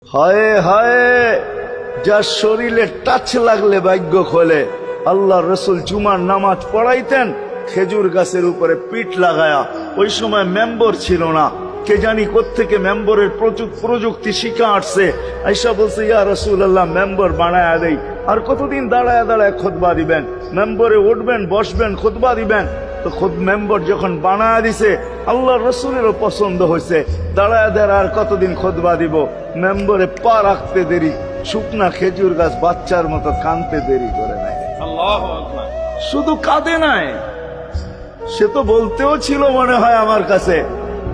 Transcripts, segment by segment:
হায় হায়, যার শরীরে টাচ লাগলে ভাগ্য খোলে। আল্লাহ রসুল জুমার নামাজ পড়াইতেন খেজুর গাছের উপরে পিঠ লাগায়া। ওই সময় মেম্বর ছিল না, কে জানি কোত্থেকে মেম্বরের প্রযুক্তি শিখা আসছে। আইসা বলছে, ইয়া রাসূলুল্লাহ, মেম্বর বানায়া দেই। আর কতদিন দাঁড়ায় দাঁড়ায় খুতবা দিবেন? মেম্বরে উঠবেন, বসবেন, খুতবা দিবেন। তো খুদ মেম্বর যখন বানায়া দিছে, আল্লাহ রসুলেরও পছন্দ হয়েছে। দাঁড়ায় দাঁড়ায় আর কতদিন খুতবা দিব? মেম্বরে পা রাখতে দেরি, শুকনা খেজুর গাছ বাচ্চার মতো কানতে দেরি করে নাই। শুধু কাঁদে নাই, সে তো বলতেও ছিল মনে হয় আমার কাছে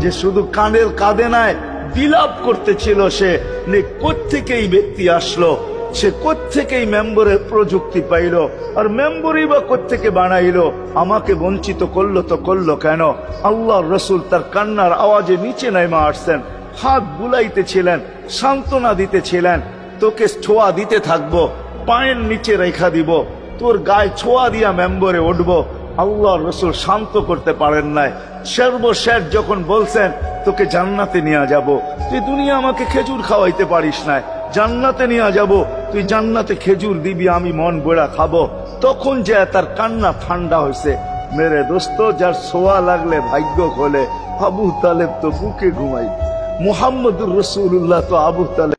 যে শুধু কাঁদে নাই, বিলাপ করতেছিল সে। কোত্থেকেই ব্যক্তি আসলো, সে কোত্থেকেই মেম্বরের প্রযুক্তি পাইল, আর মেম্বরই বা কোত্থেকে বানাইলো? আমাকে বঞ্চিত করলো তো করলো কেন? আল্লাহ রসুল তার কান্নার আওয়াজে নিচে নাইমা আসছেন, হাত বুলাইতেছিলেন, সান্ত্বনা দিতেছিলেন। তোকে ছোঁয়া দিতে থাকবো, পায়ের নিচে রেখা দিব, তোর গায়ে ছোঁয়া দিয়া মেম্বরে উঠবো। আল্লাহ রসুল শান্ত করতে পারেন নাই। সর্বশেষ যখন বলছেন, তোকে জান্নাতে নিয়ে যাব, তুই দুনিয়া আমাকে খেজুর খাওয়াইতে পারিস না, জান্নাতে নিয়ে যাব, তুই জান্নাতে খেজুর দিবি, আমি মন বেড়া খাবো। তখন যে তার কান্না ঠান্ডা হয়েছে। মেরে দোস্ত, যার ছোঁয়া লাগলে ভাগ্য খোলে। আবু তালেব তো বুকে ঘুমাই, মুহাম্মদুর রাসূলুল্লাহ তো আবু তালেব।